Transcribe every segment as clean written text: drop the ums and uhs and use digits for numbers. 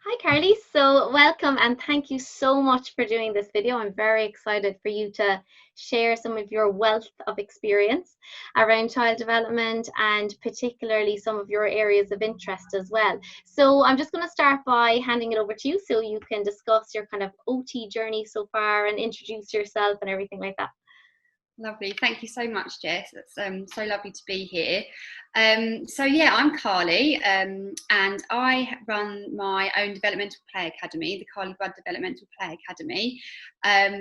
Hi, Carly. So, welcome and thank you so much for doing this video. I'm very excited for you to share some of your wealth of experience around child development and particularly some of your areas of interest as well. So, I'm just going to start by handing it over to you so you can discuss your kind of OT journey so far and introduce yourself and everything like that. Lovely. Thank you so much, Jess. It's so lovely to be here. So yeah, I'm Carly, and I run my own developmental play academy, the Carly Budd Developmental Play Academy.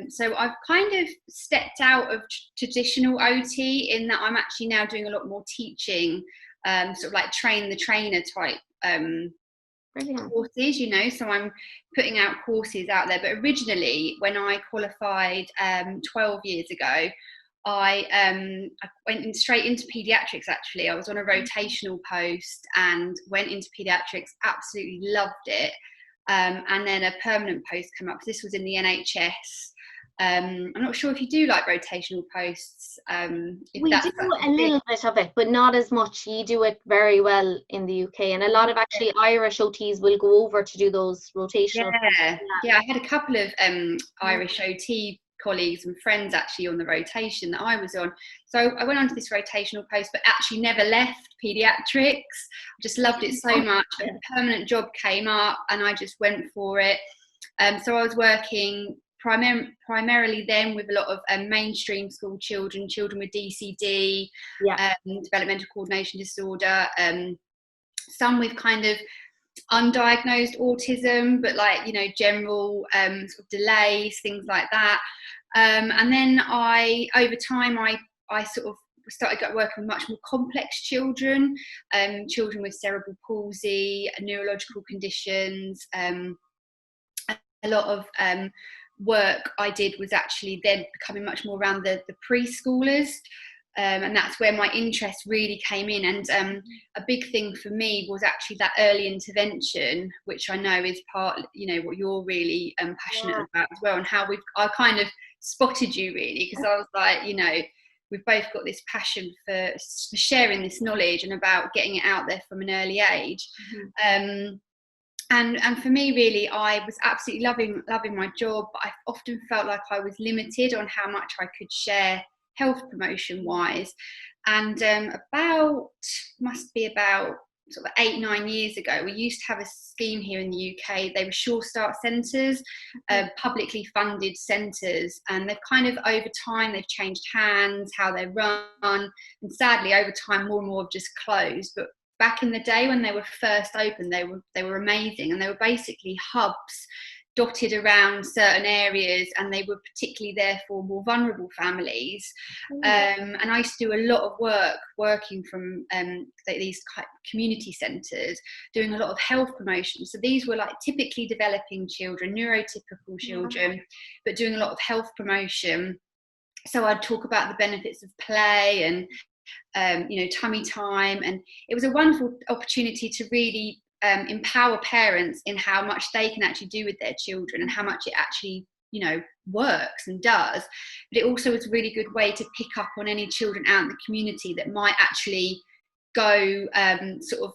So I've kind of stepped out of traditional OT in that I'm actually now doing a lot more teaching, sort of like train the trainer type courses, so I'm putting out courses out there. But originally, when I qualified 12 years ago, I went straight into paediatrics. Actually, I was on a rotational post and went into paediatrics, absolutely loved it, and then a permanent post came up. This was in the NHS. I'm not sure if you do like rotational posts. We do a little bit of it, but not as much. You do it very well in the UK, and a lot of actually Irish OTs will go over to do those rotational. Yeah, I had a couple of Irish OT colleagues and friends actually on the rotation that I was on. So I went on to this rotational post, but actually never left paediatrics. I just loved it so much. A permanent job came up and I just went for it. So I was working primarily then with a lot of mainstream school children with DCD, developmental coordination disorder, some with kind of undiagnosed autism, but like, general sort of delays, things like that. And then over time, I sort of started working with much more complex children, children with cerebral palsy, neurological conditions. A lot of work I did was actually then becoming much more around the preschoolers. And that's where my interest really came in. And a big thing for me was actually that early intervention, which I know is part, what you're really passionate about as well, and how I kind of spotted you really, because I was like, we've both got this passion for sharing this knowledge and about getting it out there from an early age. And for me, really, I was absolutely loving my job, but I often felt like I was limited on how much I could share health promotion wise. And must be about sort of 8-9 years ago, we used to have a scheme here in the UK. They were Sure Start centres, publicly funded centres, and they've kind of over time they've changed hands, how they're run, and sadly over time more and more have just closed. But back in the day when they were first opened, they were amazing, and they were basically hubs dotted around certain areas, and they were particularly there for more vulnerable families. And I used to do a lot of work working from these community centres, doing a lot of health promotion. So these were like typically developing children, neurotypical children, but doing a lot of health promotion. So I'd talk about the benefits of play and tummy time, and it was a wonderful opportunity to really empower parents in how much they can actually do with their children and how much it actually works and does. But it also was a really good way to pick up on any children out in the community that might actually go sort of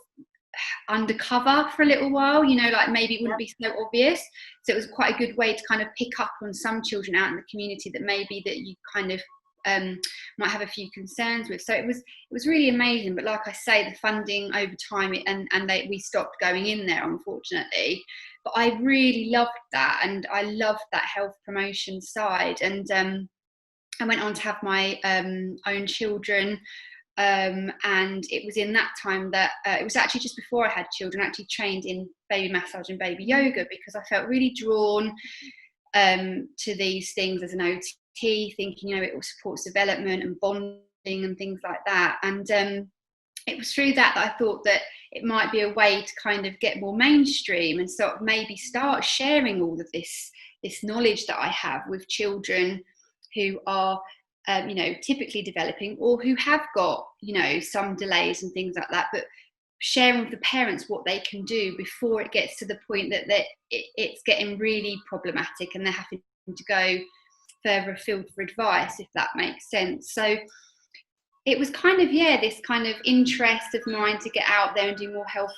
undercover for a little while, like maybe it wouldn't be so obvious. So it was quite a good way to kind of pick up on some children out in the community that maybe that you kind of might have a few concerns with. So it was really amazing. But like I say, the funding over time, we stopped going in there, unfortunately. But I really loved that, and I loved that health promotion side. And I went on to have my own children, and it was in that time that it was actually just before I had children. I actually trained in baby massage and baby yoga because I felt really drawn to these things as an OT, thinking it supports development and bonding and things like that. And it was through that I thought that it might be a way to kind of get more mainstream and sort of maybe start sharing all of this knowledge that I have with children who are typically developing, or who have got some delays and things like that, but sharing with the parents what they can do before it gets to the point that it's getting really problematic and they're having to go further afield for advice, if that makes sense. So it was kind of this kind of interest of mine to get out there and do more health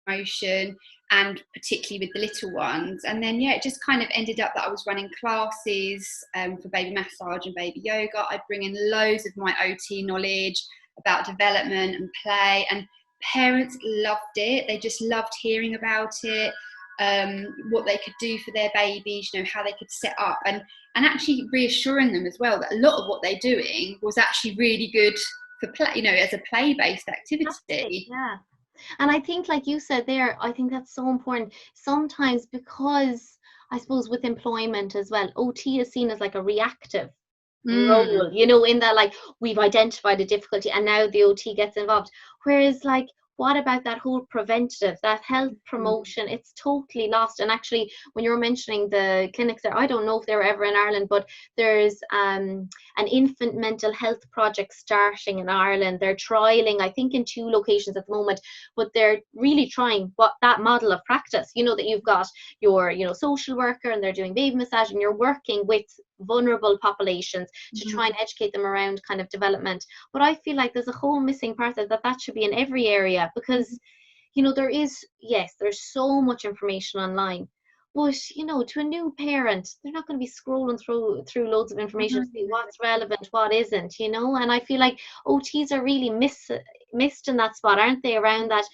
promotion, and particularly with the little ones. And then it just kind of ended up that I was running classes for baby massage and baby yoga. I'd bring in loads of my OT knowledge about development and play, and parents loved it. They just loved hearing about it, what they could do for their babies, how they could set up, and actually reassuring them as well that a lot of what they're doing was actually really good for play, as a play-based activity. Yeah. And I think, like you said there, I think that's so important. Sometimes, because I suppose with employment as well, OT is seen as like a reactive role, in that, like, we've identified a difficulty and now the OT gets involved. Whereas, like, what about that whole preventative, that health promotion? It's totally lost. And actually, when you were mentioning the clinics there, I don't know if they were ever in Ireland, but there's an infant mental health project starting in Ireland. They're trialing, I think, in 2 locations at the moment, but they're really trying that model of practice, that you've got your, social worker, and they're doing baby massage, and you're working with vulnerable populations to try and educate them around kind of development. But I feel like there's a whole missing part that should be in every area, because there's so much information online, but to a new parent, they're not going to be scrolling through loads of information to see what's relevant, what isn't, and I feel like OTs are really missed in that spot, aren't they, around that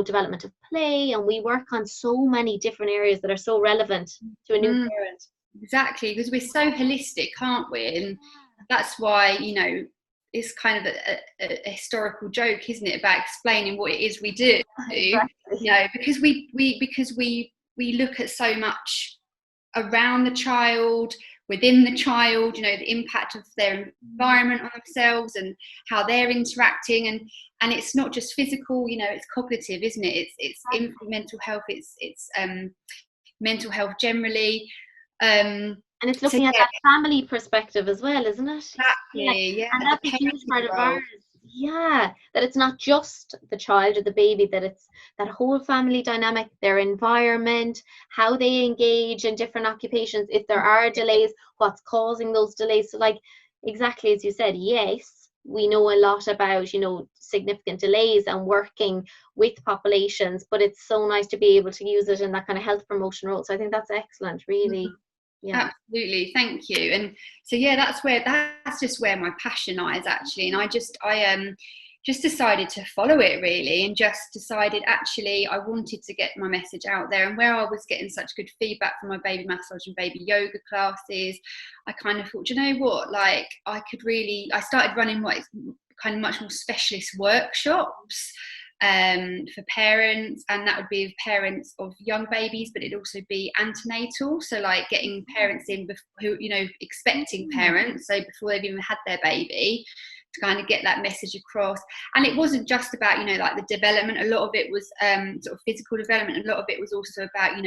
development of play. And we work on so many different areas that are so relevant to a new parent. Exactly, because we're so holistic, aren't we? And that's why, it's kind of a historical joke, isn't it, about explaining what it is we do. Exactly. Because we look at so much around the child, within the child, the impact of their environment on themselves and how they're interacting, and it's not just physical, it's cognitive, isn't it? It's mental health, it's mental health generally. And it's looking at that family perspective as well, isn't it? Exactly, yeah. And that's a huge part of ours. Yeah, that it's not just the child or the baby, that it's that whole family dynamic, their environment, how they engage in different occupations, if there are delays, what's causing those delays. So, like, exactly as you said, yes, we know a lot about, significant delays and working with populations, but it's so nice to be able to use it in that kind of health promotion role. So I think that's excellent, really. Yeah. Absolutely, thank you. And so that's just where my passion lies, actually. And I just decided to follow it, really, and just decided actually I wanted to get my message out there. And where I was getting such good feedback from my baby massage and baby yoga classes, I kind of thought, you know what, like, I started running what kind of much more specialist workshops for parents, and that would be parents of young babies, but it'd also be antenatal, so like getting parents in who, expecting parents, so before they've even had their baby, to kind of get that message across. And it wasn't just about, like the development, a lot of it was sort of physical development, a lot of it was also about,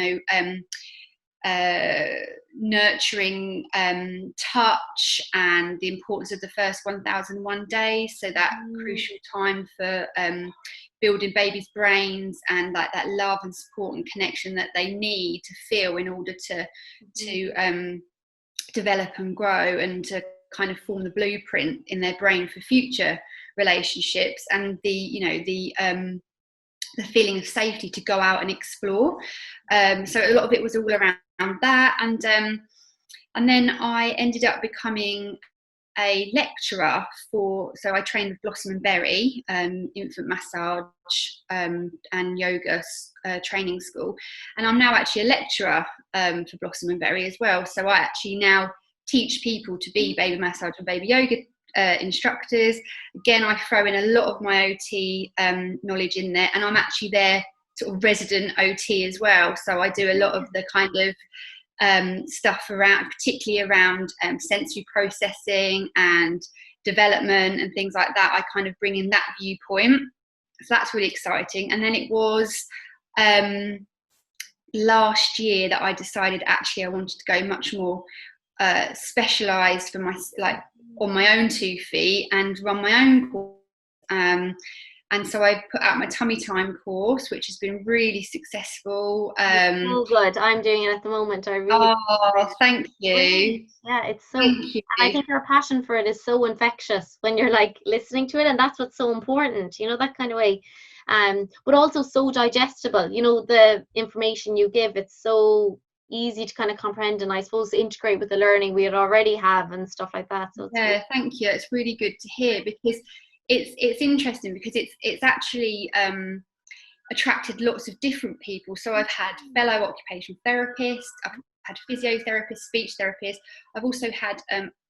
nurturing touch and the importance of the first 1001 days, so that crucial time for building babies' brains, and like that love and support and connection that they need to feel in order to develop and grow, and to kind of form the blueprint in their brain for future relationships, and the feeling of safety to go out and explore. So a lot of it was all around that, and then I ended up becoming a lecturer so I trained with Blossom and Berry infant massage and yoga training school, and I'm now actually a lecturer for Blossom and Berry as well. So I actually now teach people to be baby massage and baby yoga instructors. Again, I throw in a lot of my OT knowledge in there, and I'm actually their sort of resident OT as well. So I do a lot of the kind of stuff around, particularly around sensory processing and development and things like that. I kind of bring in that viewpoint, so that's really exciting. And then it was last year that I decided actually I wanted to go much more specialised for on my own 2 feet and run my own course. And so I put out my tummy time course, which has been really successful. So good. I'm doing it at the moment. I really. Oh, thank you. Yeah, it's so. Thank you. I think your passion for it is so infectious when you're like listening to it, and that's what's so important. That kind of way. but also so digestible. You know, the information you give, it's so easy to kind of comprehend, and I suppose integrate with the learning we already have and stuff like that. So it's Yeah, thank you. It's really good to hear, because it's interesting, because it's actually attracted lots of different people. So I've had fellow occupational therapists, I've had physiotherapists, speech therapists. I've also had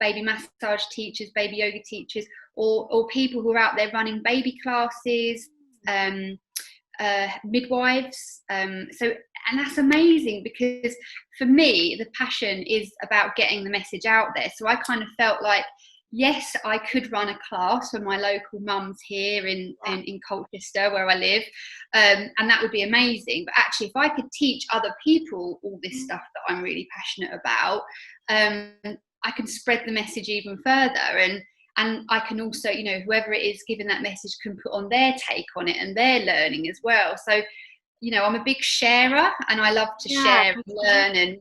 baby massage teachers, baby yoga teachers, or people who are out there running baby classes, midwives. And that's amazing, because for me, the passion is about getting the message out there. So I kind of felt like, yes, I could run a class for my local mums here in Colchester, where I live, and that would be amazing. But actually, if I could teach other people all this stuff that I'm really passionate about, I can spread the message even further. And I can also, you know, whoever it is giving that message can put on their take on it and their learning as well. So, you know, I'm a big sharer, and I love to yeah, share and learn. And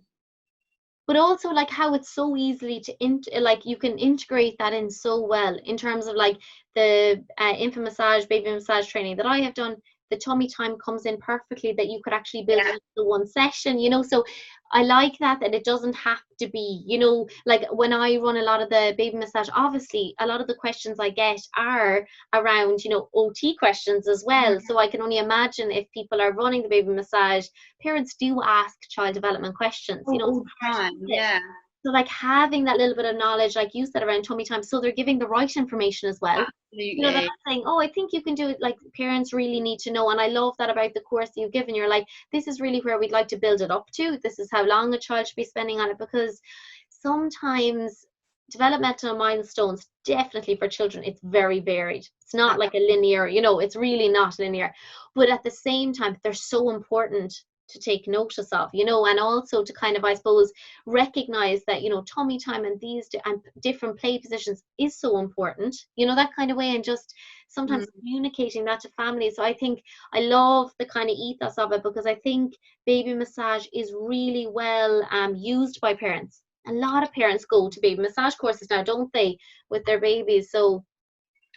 but also like how it's so easily to like you can integrate that in so well in terms of like the infant massage, baby massage training that I have done. The tummy time comes in perfectly, that you could actually build yeah, it into one session, you know. So I like that it doesn't have to be, you know, like when I run a lot of the baby massage, obviously a lot of the questions I get are around, you know, OT questions as well. So I can only imagine if people are running the baby massage, parents do ask child development questions, you know, all the time, yeah, so like having that little bit of knowledge, like you said, around tummy time, so they're giving the right information as well. You know, they're absolutely. not saying, oh, I think you can do it. Like parents really need to know. And I love that about the course you've given. You're like, this is really where we'd like to build it up to. This is how long a child should be spending on it. Because sometimes developmental milestones, definitely for children, it's very varied. It's not like a linear, you know, it's really not linear. But at the same time, they're so important to take notice of, you know, and also to kind of, I suppose, recognize that, you know, tummy time and these and different play positions is so important, you know, that kind of way, and just sometimes communicating that to families. So I think I love the kind of ethos of it, because I think baby massage is really well used by parents. A lot of parents go to baby massage courses now, don't they, with their babies? So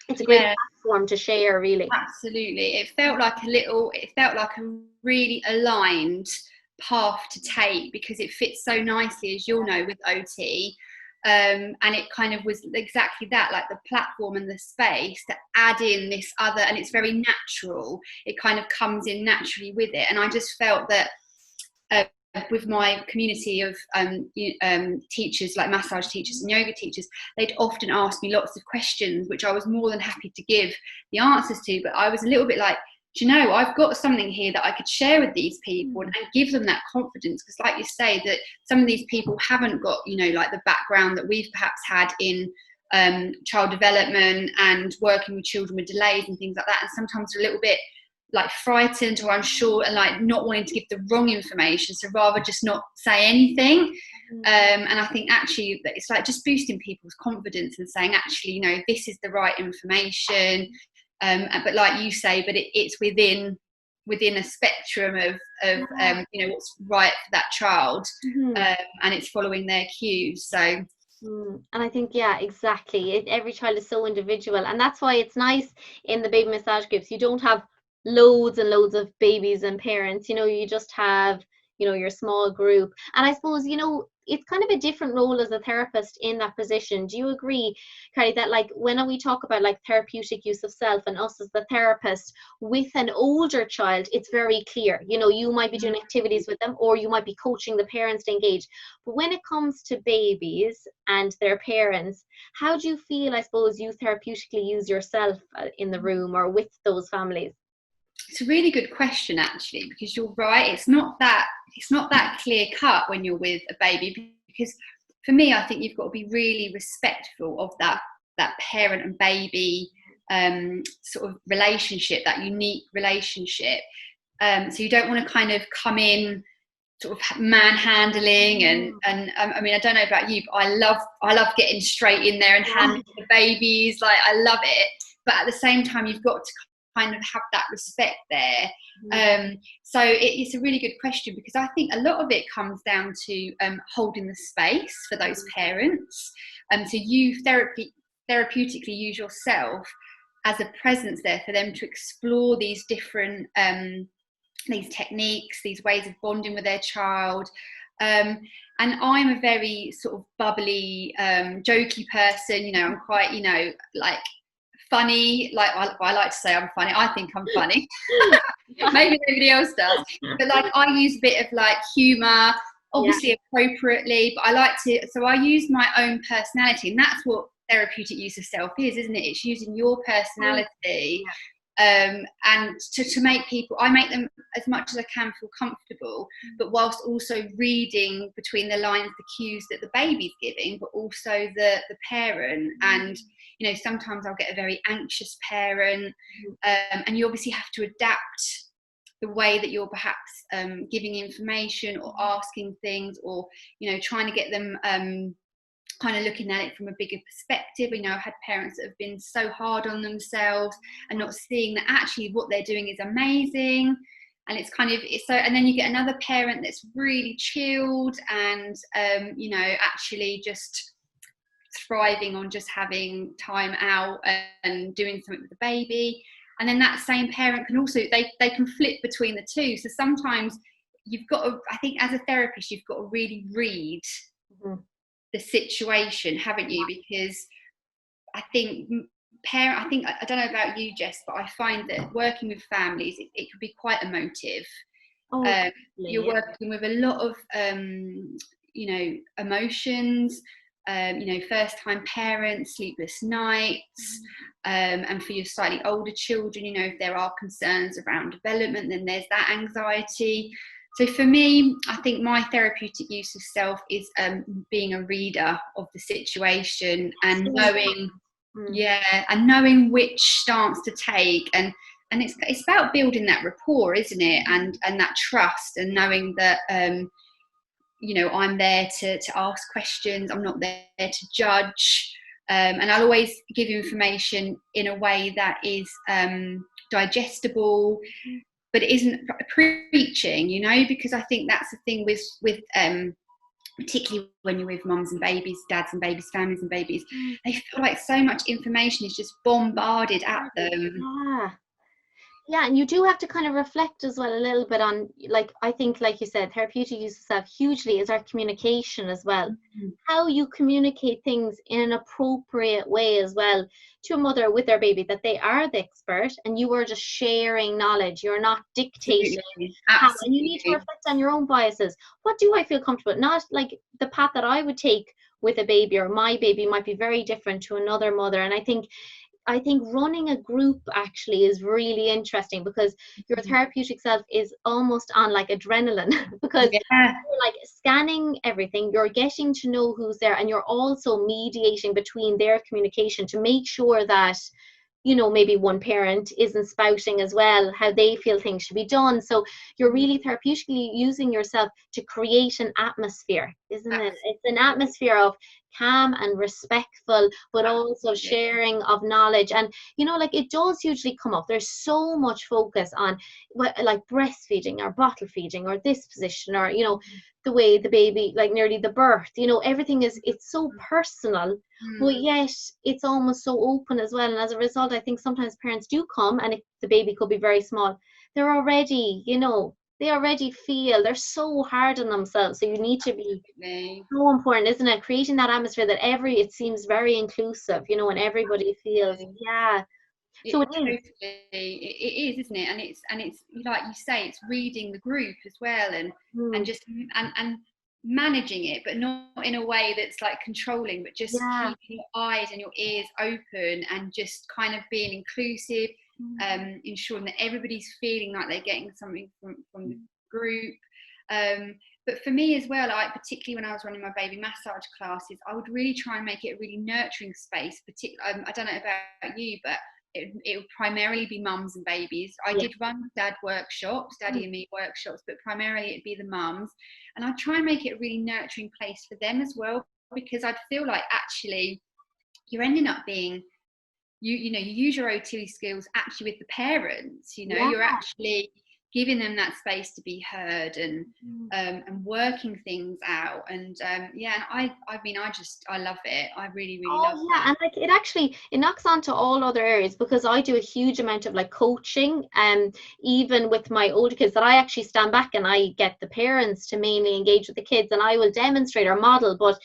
it's a great Yeah, platform to share, really. absolutely. It felt like a really aligned path to take, because it fits so nicely, as you'll know, with OT. And it kind of was exactly that, like the platform and the space to add in this other, and it's very natural. It kind of comes in naturally with it. And I just felt that uh, with my community of teachers, like massage teachers and yoga teachers, they'd often ask me lots of questions, which I was more than happy to give the answers to. But I was a little bit like, do you know, I've got something here that I could share with these people and give them that confidence. Because like you say, that some of these people haven't got, you know, like the background that we've perhaps had in child development and working with children with delays and things like that. And sometimes a little bit like frightened or unsure, and like not wanting to give the wrong information, so rather just not say anything. And I think actually that it's like just boosting people's confidence and saying, actually, you know, this is the right information. But like you say, but it's within a spectrum of you know, what's right for that child, and it's following their cues. So And I think, yeah, exactly. Every child is so individual. And that's why it's nice in the baby massage groups. You don't have loads and loads of babies and parents, you know, you just have, you know, your small group. And I suppose, you know, it's kind of a different role as a therapist in that position. Do you agree, Carrie, that like when we talk about like therapeutic use of self and us as the therapist with an older child, it's very clear. You know, you might be doing activities with them, or you might be coaching the parents to engage. But when it comes to babies and their parents, how do you feel, I suppose, you therapeutically use yourself in the room or with those families? it's a really good question, actually, because you're right. It's not that clear cut when you're with a baby, because for me, I think you've got to be really respectful of that parent and baby sort of relationship, that unique relationship. So you don't want to kind of come in sort of manhandling and I mean, I don't know about you, but I love getting straight in there and handling the babies. Like, I love it, but at the same time, you've got to kind of have that respect there. So it's a really good question, because I think a lot of it comes down to holding the space for those parents, so you therapeutically use yourself, as a presence there for them to explore these different these techniques, these ways of bonding with their child. And I'm a very sort of bubbly, jokey person. You know, I'm quite, you know, like funny. Like I like to say I'm funny. I think I'm funny. Maybe nobody else does. But like I use a bit of like humour, Yeah. obviously appropriately. But I like to. So I use my own personality, and that's what therapeutic use of self is, isn't it? It's using your personality. Yeah. And to make people, I make them as much as I can feel comfortable, but whilst also reading between the lines the cues that the baby's giving, but also the parent. And you know, sometimes I'll get a very anxious parent, and you obviously have to adapt the way that you're perhaps giving information or asking things, or you know, trying to get them kind of looking at it from a bigger perspective. You know, I've had parents that have been so hard on themselves and not seeing that actually what they're doing is amazing. And it's kind of, it's so, and then you get another parent that's really chilled and you know, actually just thriving on just having time out and doing something with the baby. And then that same parent can also, they can flip between the two. So sometimes you've got to, I think as a therapist, you've got to really read the situation, haven't you? Because I think I don't know about you, Jess, but I find that working with families, it can be quite emotive. You're working with a lot of you know, emotions, you know, first time parents, sleepless nights, and for your slightly older children, you know, if there are concerns around development, then there's that anxiety. So for me, I think my therapeutic use of self is being a reader of the situation and knowing, and knowing which stance to take, and it's about building that rapport, isn't it? And that trust, and knowing that you know, I'm there to ask questions. I'm not there to judge, and I'll always give you information in a way that is digestible, but it isn't preaching, you know, because I think that's the thing with particularly when you're with mums and babies, dads and babies, families and babies, they feel like so much information is just bombarded at them. Yeah, and you do have to kind of reflect as well a little bit on, like, I think, like you said, therapeutic use of self hugely is our communication as well. How you communicate things in an appropriate way as well to a mother with their baby, that they are the expert and you are just sharing knowledge. You're not dictating how, and you need to reflect on your own biases. What do I feel comfortable? Not like the path that I would take with a baby or my baby might be very different to another mother. And I think running a group actually is really interesting, because your therapeutic self is almost on like adrenaline because you're like scanning everything, you're getting to know who's there, and you're also mediating between their communication to make sure that, you know, maybe one parent isn't spouting as well how they feel things should be done. So you're really therapeutically using yourself to create an atmosphere, isn't it? It's an atmosphere of calm and respectful, but also sharing of knowledge. And you know, like, it does usually come up, there's so much focus on like breastfeeding or bottle feeding or this position, or you know, the way the baby, like nearly the birth, you know, everything is, it's so personal, but yet it's almost so open as well. And as a result, I think sometimes parents do come, and the baby could be very small, they're already, you know, they already feel they're so hard on themselves. So you need to be so important, isn't it? Creating that atmosphere that it seems very inclusive, you know, and everybody feels, so it is. It is, isn't it? And it's like you say, it's reading the group as well, and just and managing it, but not in a way that's like controlling, but just keeping your eyes and your ears open, and just kind of being inclusive, ensuring that everybody's feeling like they're getting something from the group. But for me as well, particularly when I was running my baby massage classes, I would really try and make it a really nurturing space. Particularly, I don't know about you, but it would primarily be mums and babies. I did run daddy and me workshops, but primarily it'd be the mums. And I'd try and make it a really nurturing place for them as well, because I'd feel like actually you're ending up being, you know, you use your OT skills actually with the parents, you know, you're actually giving them that space to be heard, and working things out. And yeah, and I love it. I really, really love Oh yeah, that. and like it knocks on to all other areas, because I do a huge amount of like coaching, even with my older kids, that I actually stand back and I get the parents to mainly engage with the kids, and I will demonstrate or model, but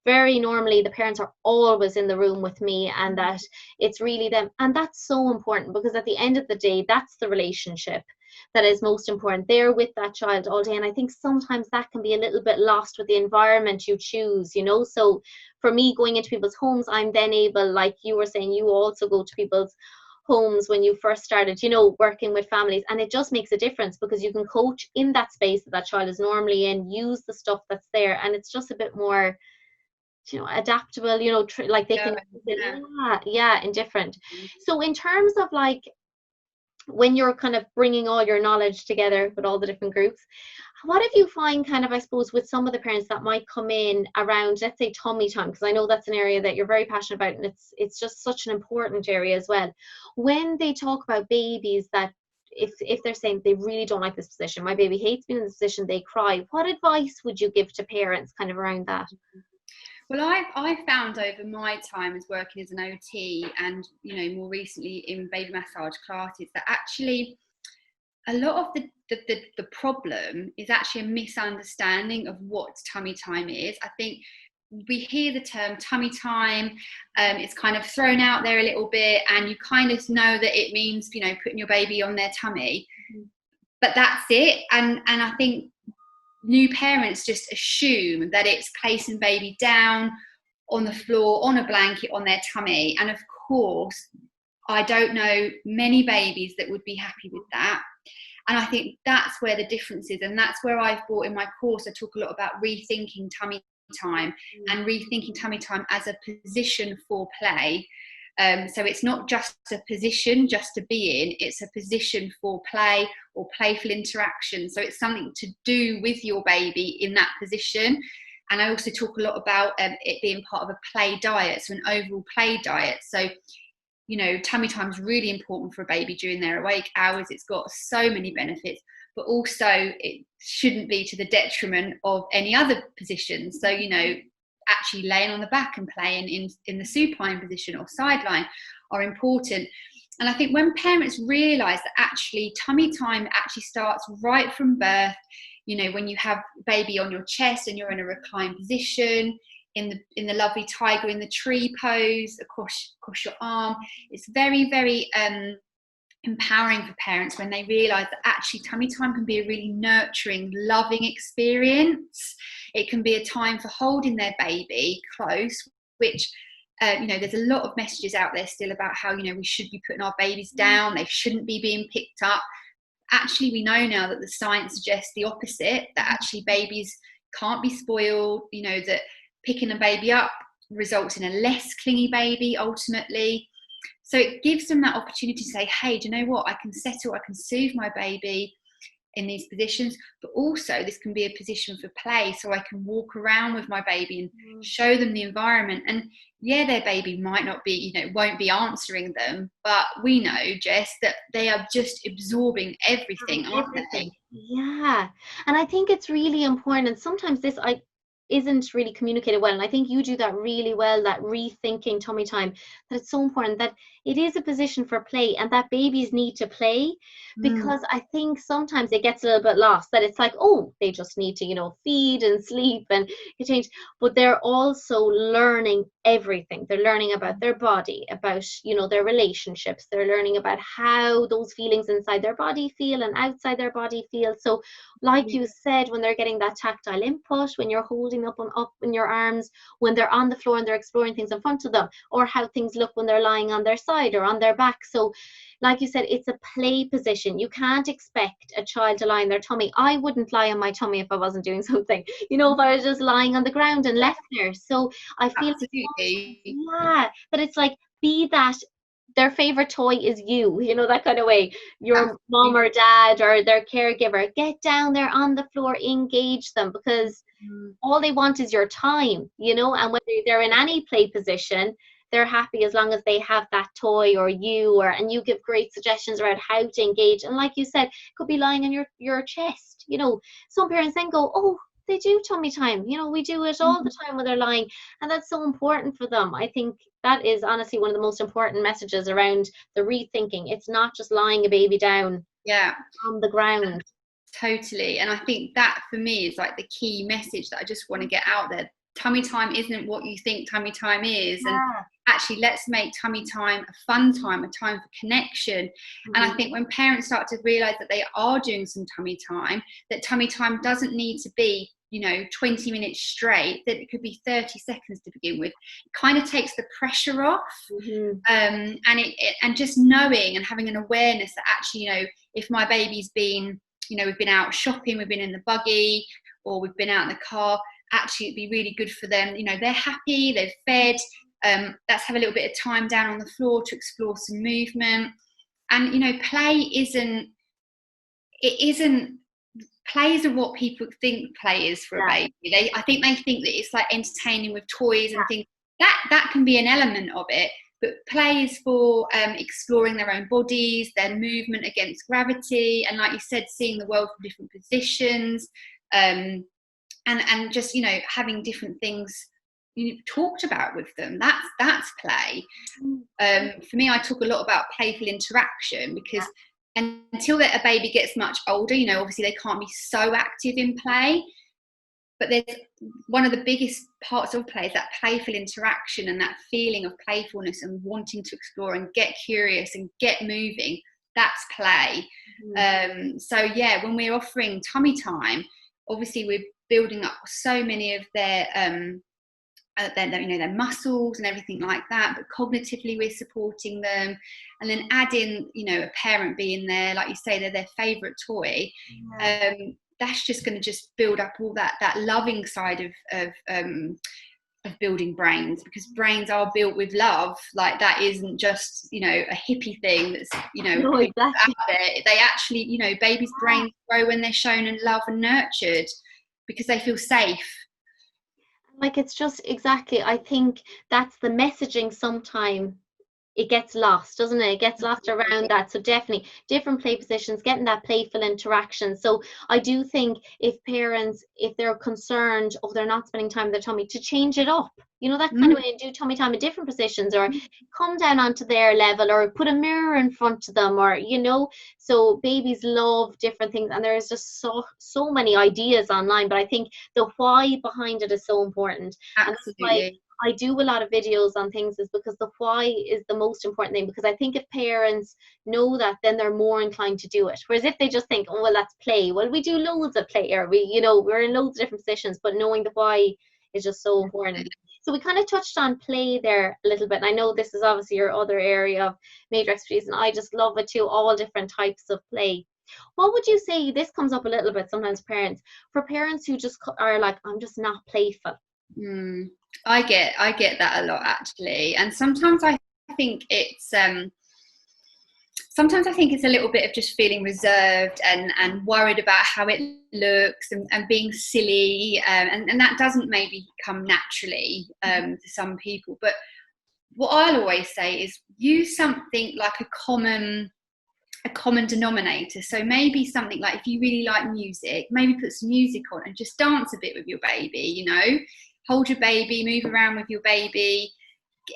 very normally the parents are always in the room with me, and that it's really them. And that's so important, because at the end of the day, that's the relationship that is most important. They're with that child all day, and I think sometimes that can be a little bit lost with the environment you choose, you know. So for me, going into people's homes, I'm then able, like you were saying, you also go to people's homes when you first started, you know, working with families, and it just makes a difference, because you can coach in that space that that child is normally in, use the stuff that's there, and it's just a bit more, you know, adaptable, you know, like they Yeah, can use it, yeah. yeah, and different. So in terms of like when you're kind of bringing all your knowledge together with all the different groups, what if you find kind of, I suppose, with some of the parents that might come in around, let's say, tummy time, because I know that's an area that you're very passionate about, and it's just such an important area as well. When they talk about babies that, if they're saying they really don't like this position, my baby hates being in this position, they cry, what advice would you give to parents kind of around that? Well, I've found over my time as working as an OT, and more recently in baby massage classes, that actually a lot of the problem is actually a misunderstanding of what tummy time is. I think we hear the term tummy time, it's kind of thrown out there a little bit, and you kind of know that it means putting your baby on their tummy, but that's it. And I think new parents just assume that it's placing baby down on the floor on a blanket on their tummy, and of course I don't know many babies that would be happy with that. And I think that's where the difference is, and that's where I've brought in my course. I talk a lot about rethinking tummy time, and rethinking tummy time as a position for play. So it's not just a position just to be in, it's a position for play or playful interaction. So it's something to do with your baby in that position. And I also talk a lot about it being part of a play diet, so an overall play diet. So tummy time is really important for a baby during their awake hours. It's got so many benefits, but also it shouldn't be to the detriment of any other positions. So, actually laying on the back and playing in the supine position or sideline are important. And I think when parents realise that actually tummy time actually starts right from birth, when you have baby on your chest and you're in a reclined position, in the lovely tiger in the tree pose across your arm, it's very, very empowering for parents when they realise that actually tummy time can be a really nurturing, loving experience. It can be a time for holding their baby close, which there's a lot of messages out there still about how we should be putting our babies down, they shouldn't be being picked up. Actually, we know now that the science suggests the opposite, that actually babies can't be spoiled, that picking a baby up results in a less clingy baby ultimately. So it gives them that opportunity to say, hey, do you know what, I can settle, I can soothe my baby in these positions, but also this can be a position for play, so I can walk around with my baby and show them the environment. And yeah, their baby might not be, won't be answering them, but we know, Jess, that they are just absorbing everything, aren't they? Yeah, and I think it's really important, and sometimes this isn't really communicated well, and I think you do that really well, that rethinking tummy time, that it's so important that it is a position for play, and that babies need to play, because I think sometimes it gets a little bit lost, that it's like, oh, they just need to feed and sleep and change, but they're also learning everything. They're learning about their body, about their relationships, they're learning about how those feelings inside their body feel and outside their body feel. So like you said, when they're getting that tactile input, when you're holding up in your arms, when they're on the floor and they're exploring things in front of them, or how things look when they're lying on their side or on their back. So like you said, it's a play position. You can't expect a child to lie on their tummy. I wouldn't lie on my tummy if I wasn't doing something, if I was just lying on the ground and left there. So I feel Absolutely. that it's like, be that their favorite toy is that kind of way, your mom or dad or their caregiver. Get down there on the floor, engage them, because all they want is your time, and whether they're in any play position, they're happy as long as they have that toy or you, and you give great suggestions around how to engage. And like you said, could be lying on your chest. Some parents then go, oh, they do tummy time. We do it all the time when they're lying, and that's so important for them. I think that is honestly one of the most important messages around the rethinking. It's not just lying a baby down on the ground. Totally. And I think that for me is like the key message that I just want to get out there. Tummy time isn't what you think tummy time is. And actually, let's make tummy time a fun time, a time for connection. And I think when parents start to realize that they are doing some tummy time, that tummy time doesn't need to be 20 minutes straight, that it could be 30 seconds to begin with. It kind of takes the pressure off. And just knowing and having an awareness that actually, if my baby's been, we've been out shopping, we've been in the buggy, or we've been out in the car, actually it'd be really good for them. They're happy, they've fed. Let's have a little bit of time down on the floor to explore some movement. And play isn't what people think play is for a baby. I think they think that it's like entertaining with toys and things. That can be an element of it, but play is for exploring their own bodies, their movement against gravity, and like you said, seeing the world from different positions, and just having different things talked about with them. That's play. For me, I talk a lot about playful interaction, because until that a baby gets much older, obviously they can't be so active in play, but there's one of the biggest parts of play is that playful interaction and that feeling of playfulness and wanting to explore and get curious and get moving. That's play. So when we're offering tummy time, obviously we're building up so many of their muscles and everything like that, but cognitively we're supporting them. And then add in a parent being there, like you say, they're their favorite toy. That's just going to just build up all that loving side of building brains, because brains are built with love. Like, that isn't just a hippie thing that's No, exactly. out there. They actually, babies' brains grow when they're shown and love and nurtured, because they feel safe. Like, it's just exactly, I think that's the messaging. Sometimes it gets lost, doesn't it? It gets lost around that. So definitely different play positions, getting that playful interaction. So I do think if parents, if they're concerned, oh, they're not spending time with their tummy, to change it up, that kind of way, and do tummy time in different positions, or come down onto their level, or put a mirror in front of them, or so babies love different things, and there's just so many ideas online, but I think the why behind it is so important. Absolutely. I do a lot of videos on things is because the why is the most important thing, because I think if parents know that, then they're more inclined to do it. Whereas if they just think, oh, well, that's play. Well, we do loads of play, or we're in loads of different positions, but knowing the why is just so important. So we kind of touched on play there a little bit. And I know this is obviously your other area of major expertise, and I just love it too, all different types of play. What would you say, this comes up a little bit sometimes, for parents who just are like, I'm just not playful? I get that a lot, actually. And sometimes I think it's a little bit of just feeling reserved and worried about how it looks, and being silly, and that doesn't maybe come naturally to some people. But what I'll always say is use something like a common denominator. So maybe something like, if you really like music, maybe put some music on and just dance a bit with your baby, hold your baby, move around with your baby.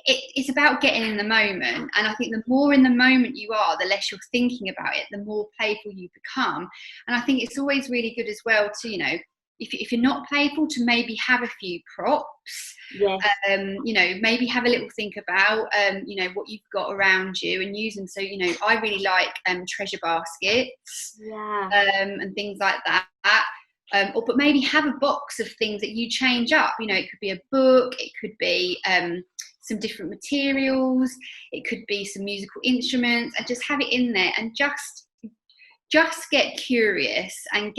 It's about getting in the moment. And I think the more in the moment you are, the less you're thinking about it, the more playful you become. And I think it's always really good as well to, if you're not playful, to maybe have a few props. Yes. Maybe have a little think about, what you've got around you and use them. So, I really like treasure baskets, and things like that. But maybe have a box of things that you change up. It could be a book, it could be some different materials, it could be some musical instruments, and just have it in there, and just get curious, and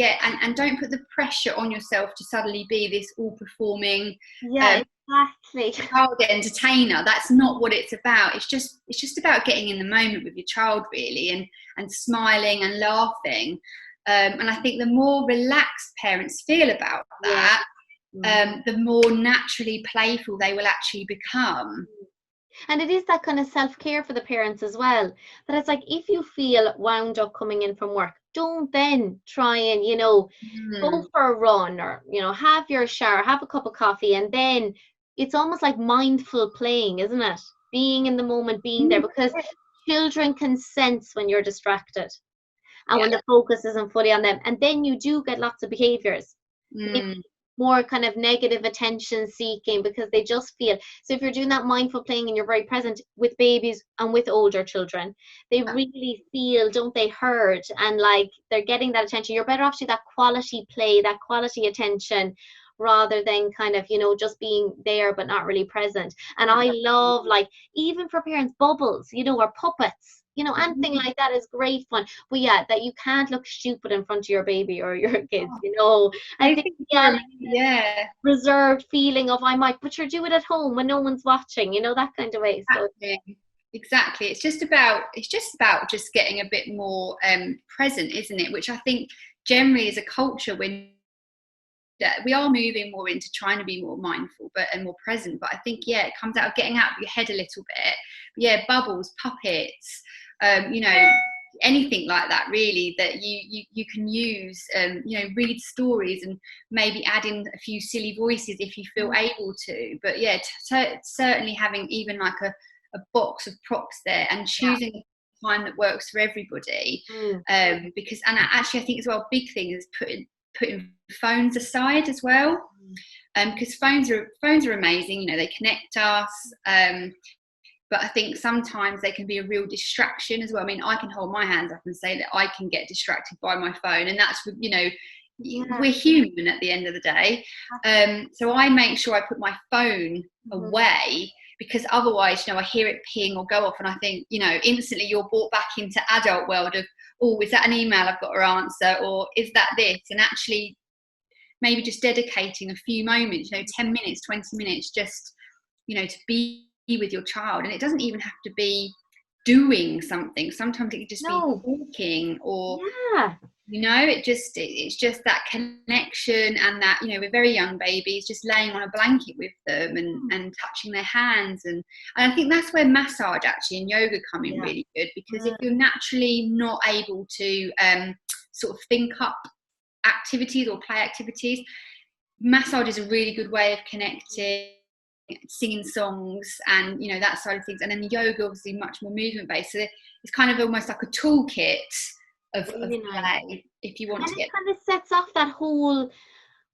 don't put the pressure on yourself to suddenly be this all performing exactly child entertainer. That's not what it's about. It's just about getting in the moment with your child, really, and smiling and laughing. And I think the more relaxed parents feel about that, the more naturally playful they will actually become. And it is that kind of self-care for the parents as well. That it's like, if you feel wound up coming in from work, don't then try and, go Mm. for a run, or, have your shower, have a cup of coffee, and then it's almost like mindful playing, isn't it? Being in the moment, being there, because children can sense when you're distracted and Yeah. when the focus isn't fully on them. And then you do get lots of behaviors, maybe Mm. more kind of negative attention seeking, because they just feel. So if you're doing that mindful playing and you're very present with babies and with older children, they really feel, don't they, heard, and like they're getting that attention. You're better off to that quality play, that quality attention, rather than kind of, just being there but not really present. And I love, like, even for parents, bubbles, or puppets, anything Mm. like that is great fun. But yeah, that you can't look stupid in front of your baby or your kids, I I think, think yeah, yeah, reserved feeling of I might, but you're do it at home when no one's watching, that kind of way. So exactly. Exactly. It's just about just getting a bit more present, isn't it? Which I think generally as a culture, when we are moving more into trying to be more mindful and more present. But I think, yeah, it comes out of getting out of your head a little bit. But yeah, bubbles, puppets, you know, anything like that really that you can use, read stories and maybe add in a few silly voices if you feel able to. But yeah, certainly having even like a box of props there and yeah. choosing a time that works for everybody. Mm. Because, and actually I think as well, a big thing is putting phones aside as well, because phones are amazing, they connect us, but I think sometimes they can be a real distraction as well. I mean, I can hold my hands up and say that I can get distracted by my phone, and that's, Yeah. we're human at the end of the day. So I make sure I put my phone away, because otherwise, I hear it ping or go off, and I think, instantly you're brought back into adult world of, oh, is that an email I've got to answer, or is that this? And actually maybe just dedicating a few moments, 10 minutes, 20 minutes, just, to be with your child. And it doesn't even have to be doing something. Sometimes it could just be No. talking, or Yeah. it's just that connection, and that, with very young babies, just laying on a blanket with them and touching their hands. And I think that's where massage actually and yoga come in really good, because if you're naturally not able to sort of think up activities or play activities, massage is a really good way of connecting, singing songs, and that side of things. And then yoga obviously much more movement based, so it's kind of almost like a toolkit of Really nice. play if you want And to it get. kind of sets off that whole,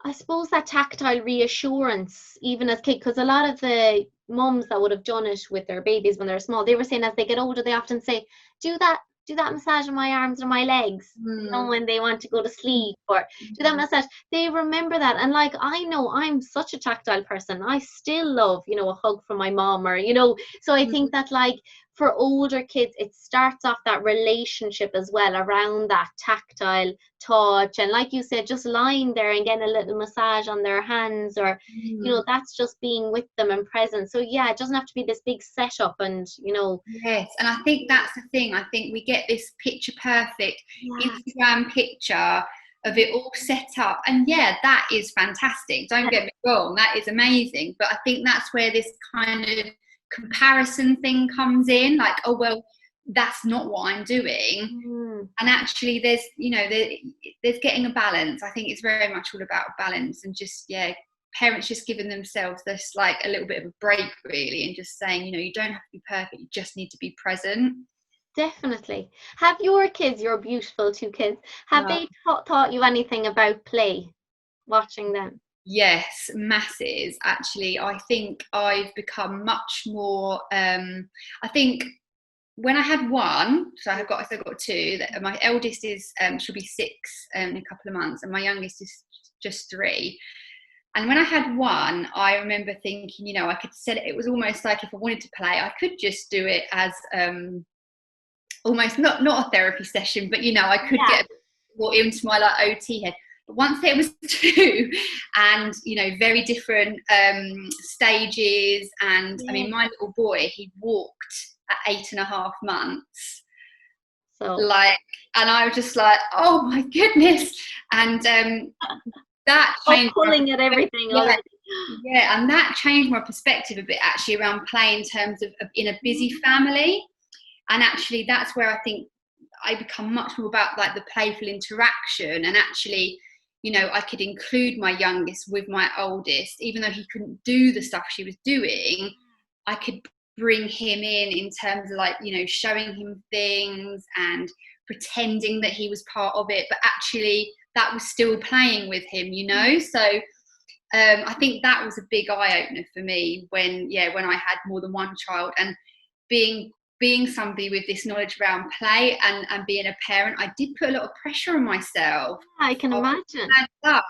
I suppose, that tactile reassurance, even as kids, because a lot of the mums that would have done it with their babies when they're small, they were saying as they get older, they often say, do that, massage on my arms or my legs, when they want to go to sleep, or do that massage. They remember that. And like, I know I'm such a tactile person. I still love, a hug from my mom, or, so I think that, like, for older kids, it starts off that relationship as well around that tactile touch. And like you said, just lying there and getting a little massage on their hands, or, that's just being with them and present. So yeah, it doesn't have to be this big setup and, Yes, and I think that's the thing. I think we get this picture perfect Instagram picture of it all set up, and yeah, that is fantastic. Don't get me wrong, that is amazing. But I think that's where this kind of comparison thing comes in, like, oh well, that's not what I'm doing. And actually there's there's getting a balance. I think it's very much all about balance, and just, yeah, parents just giving themselves this, like, a little bit of a break really, and just saying, you don't have to be perfect, you just need to be present. Definitely. Have your kids, your beautiful two kids, have they taught you anything about play, watching them? Yes, masses. Actually, I think I've become much more. I think when I had one, so I've got two. That my eldest is she'll be 6 in a couple of months, and my youngest is just 3. And when I had one, I remember thinking, I could set it. It was almost like if I wanted to play, I could just do it as almost not a therapy session, but I could get more into my, like, OT head. But once it was 2, and very different stages, and I mean, my little boy, he walked at 8.5 months, So like, and I was just like, oh my goodness. And that changed. pulling at everything Yeah, already. Yeah, and that changed my perspective a bit actually around play in terms of in a busy family. And actually that's where I think I become much more about like the playful interaction, and actually, you know, I could include my youngest with my oldest, even though he couldn't do the stuff she was doing. I could bring him in terms of like, you know, showing him things and pretending that he was part of it, but actually that was still playing with him, you know. So I think that was a big eye opener for me when I had more than one child, and being somebody with this knowledge around play and being a parent, I did put a lot of pressure on myself. I can Of imagine. up.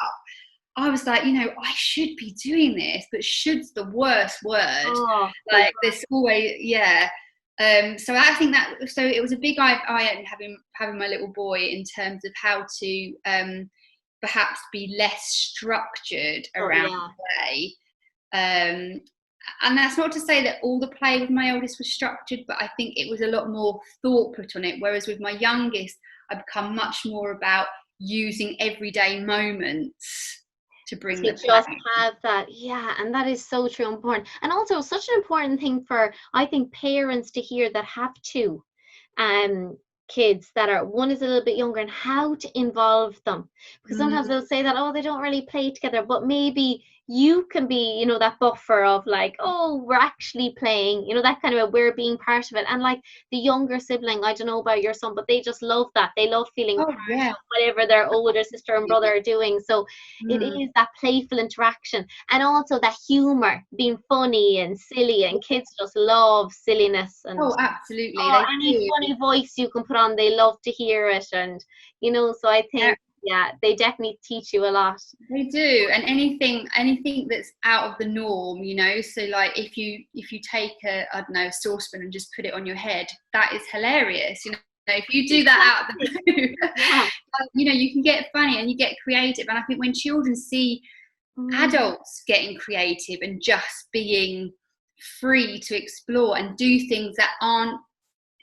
I was like, you know, I should be doing this, but should's the worst word. Oh, so Like there's always, yeah. So I think that, so it was a big eye opener having my little boy in terms of how to perhaps be less structured oh around yeah. play. Um, and that's not to say that all the play with my oldest was structured, but I think it was a lot more thought put on it. Whereas with my youngest, I've become much more about using everyday moments to bring To the just play. have that, yeah, and that is so true important, and also such an important thing for, I think, parents to hear that have two um kids that are, one is a little bit younger, and how to involve them, because sometimes Mm. they'll say that, oh, they don't really play together, but maybe you can be, that buffer of like, oh, we're actually playing, that kind of a, we're being part of it. And like the younger sibling, I don't know about your son, but they just love that, they love feeling Oh part yeah. of whatever their older sister and brother are doing. So it Mm. is that playful interaction, and also that humor, being funny and silly, and kids just love silliness. And Oh, absolutely, oh, they any do. funny voice you can put on, they love to hear it. And so I Yeah, think, yeah, they definitely teach you a lot. they do. And anything that's out of the norm, you know. So like if you take a, I don't know, a saucepan and just put it on your head, that is hilarious. You know, if you do that out of the Exactly. blue, Yeah. you know, you can get funny and you get creative. And I think when children see Mm, adults getting creative and just being free to explore and do things that aren't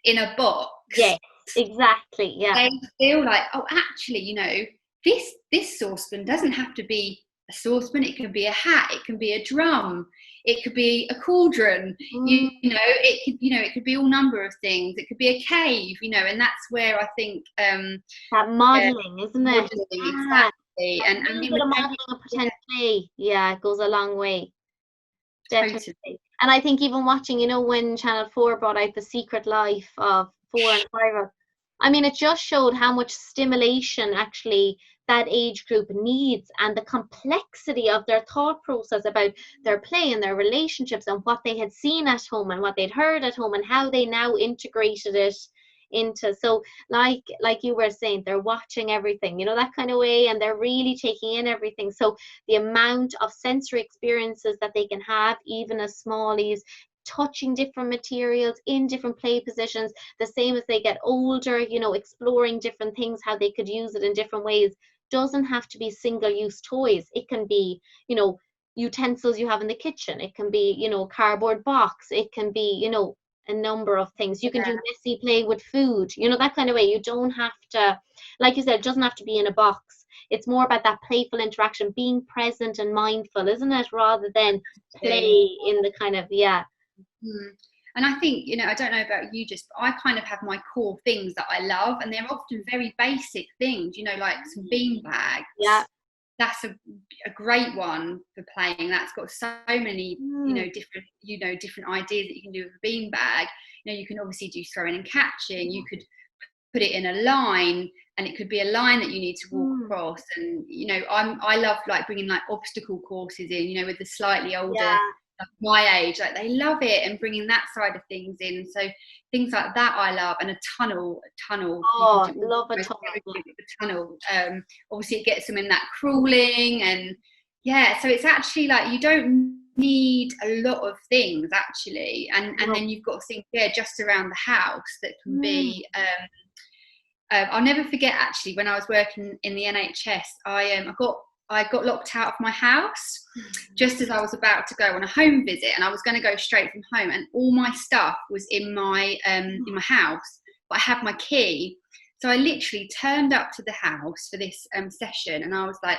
in a box, yes, exactly. Yeah. they feel like, oh, actually, you know, this saucepan doesn't have to be a saucepan. It can be a hat. It can be a drum. It could be a cauldron. Mm, It could be all number of things. It could be a cave. You know, and that's where I think that uh, modeling, isn't it? modeling Yeah. exactly, A and little in bit the of parent, modeling and yeah, pretend play, yeah, it goes a long way. totally. Definitely. And I think even watching, when Channel 4 brought out The Secret Life of 4 and 5, I mean, it just showed how much stimulation actually that age group needs, and the complexity of their thought process about their play and their relationships, and what they had seen at home and what they'd heard at home, and how they now integrated it into. So like you were saying, they're watching everything, that kind of way, and they're really taking in everything. So the amount of sensory experiences that they can have, even as smallies, touching different materials in different play positions, the same as they get older, exploring different things, how they could use it in different ways. Doesn't have to be single-use toys. It can be, utensils you have in the kitchen. It can be, cardboard box. It can be, a number of things. You can Yeah, do messy play with food, that kind of way. You don't have to, like you said, it doesn't have to be in a box. It's more about that playful interaction, being present and mindful, isn't it? Rather than absolutely. play in the kind of, yeah. Mm. And I think, you know, I don't know about you, just I kind of have my core things that I love, and they're often very basic things, you know, like some bean Yeah. bags. That's a great one for playing. That's got so many, Mm, different ideas that you can do with a bean bag. You know, you can obviously do throwing and catching. You could put it in a line, and it could be a line that you need to walk mm, across. And you know, I love like bringing like obstacle courses in, you know, with the slightly older, yeah. like my age, like they love it, and bringing that side of things in. So things like that I love. And a tunnel, you can Oh, do love a almost tunnel. Yeah. everything with the tunnel. Obviously it gets them in that crawling, and yeah, so it's actually like you don't need a lot of things actually, and No. then you've got things there just around the house that can Mm, be I'll never forget actually when I was working in the NHS. I got locked out of my house just as I was about to go on a home visit, and I was going to go straight from home, and all my stuff was in my house, but I had my key. So I literally turned up to the house for this session, and I was like,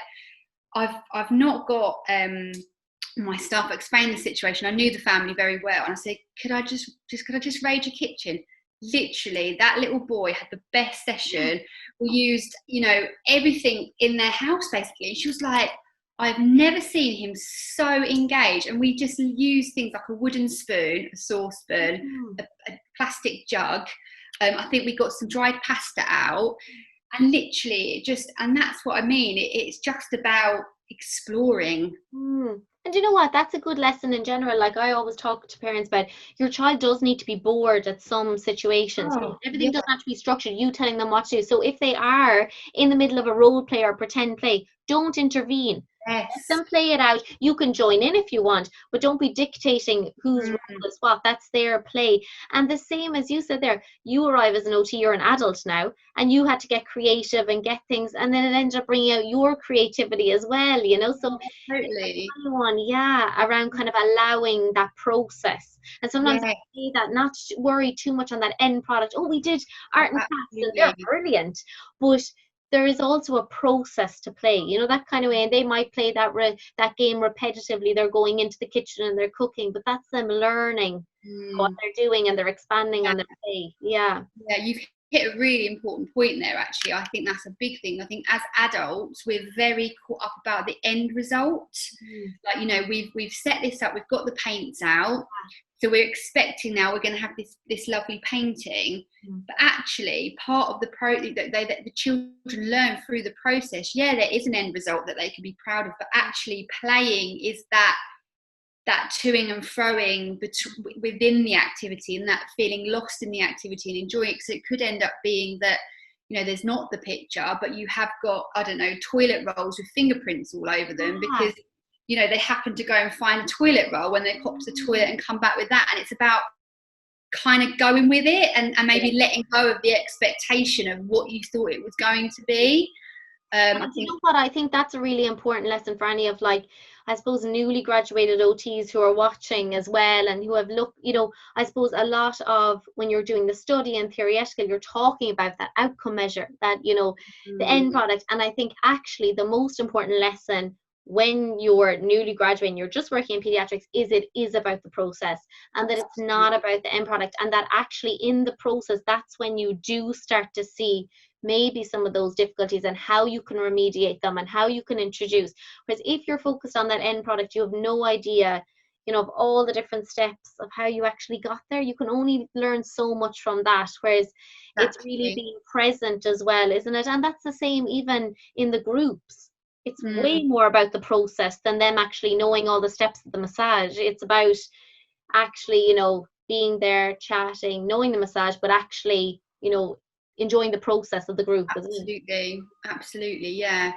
I've not got my staff explained the situation. I knew the family very well, and I said, could I just raid your kitchen? Literally, that little boy had the best session. We used, everything in their house basically. And she was like, I've never seen him so engaged. And we just used things like a wooden spoon, a saucepan, a plastic jug. I think we got some dried pasta out, and literally and that's what I mean. It's just about exploring. And you know what? That's a good lesson in general. Like I always talk to parents about, your child does need to be bored at some situations. Everything doesn't have to be structured, you telling them what to do. So if they are in the middle of a role play or pretend play, don't intervene. Yes. Let them play it out. You can join in if you want, but don't be dictating whose role is what. That's their play. And the same as you said there, you arrive as an OT, you're an adult now, and you had to get creative and get things, and then it ended up bringing out your creativity as well, So totally, around kind of allowing that process. And sometimes I say that, not to worry too much on that end product. Oh, we did art and crafts and they're brilliant, but there is also a process to play, that kind of way. And they might play that game repetitively. They're going into the kitchen and they're cooking, but that's them learning what they're doing, and they're expanding on their play. You've hit a really important point there, actually. I think that's a big thing. I think as adults, we're very caught up about the end result. Like, we've set this up, we've got the paints out, so we're expecting now we're going to have this lovely painting. But actually, part of the that the children learn through the process, there is an end result that they can be proud of, but actually playing is that toing and froing within the activity, and that feeling lost in the activity and enjoying it. So it could end up being that, there's not the picture, but you have got, I don't know, toilet rolls with fingerprints all over them because, they happen to go and find a toilet roll when they pop to the toilet and come back with that. And it's about kind of going with it and maybe letting go of the expectation of what you thought it was going to be. I think that's a really important lesson for any of, like, I suppose, newly graduated OTs who are watching as well, and who have looked, I suppose a lot of when you're doing the study and theoretical, you're talking about that outcome measure, that, the end product. And I think actually the most important lesson when you're newly graduating, you're just working in pediatrics, it is about the process, and that it's not about the end product, and that actually in the process, that's when you do start to see maybe some of those difficulties and how you can remediate them and how you can introduce. Whereas if you're focused on that end product, you have no idea, of all the different steps of how you actually got there. You can only learn so much from that, whereas it's really being present as well, isn't it? And that's the same even in the groups. It's way more about the process than them actually knowing all the steps of the massage. It's about actually, being there, chatting, knowing the massage, but actually, enjoying the process of the group. Absolutely, yeah.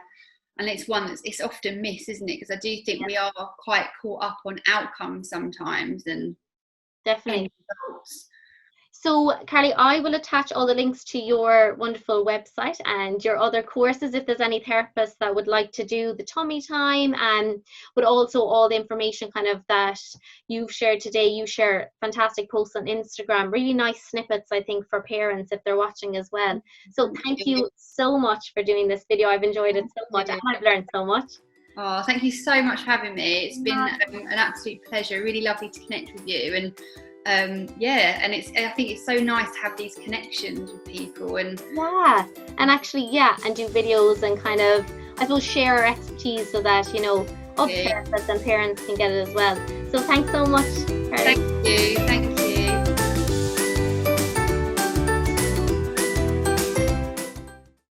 And it's one it's often missed, isn't it? Because I do think we are quite caught up on outcomes sometimes, and definitely. So, Carly, I will attach all the links to your wonderful website and your other courses if there's any therapists that would like to do the tummy time, but also all the information kind of that you've shared today. You share fantastic posts on Instagram, really nice snippets, I think, for parents if they're watching as well. So thank you so much for doing this video. I've enjoyed it so much and I've learned so much. Oh, thank you so much for having me. It's been an absolute pleasure. Really lovely to connect with you, and and I think it's so nice to have these connections with people, and actually and do videos and kind of, I suppose, share our expertise so that other therapists and parents can get it as well. So thanks so much, Carly. Thank you.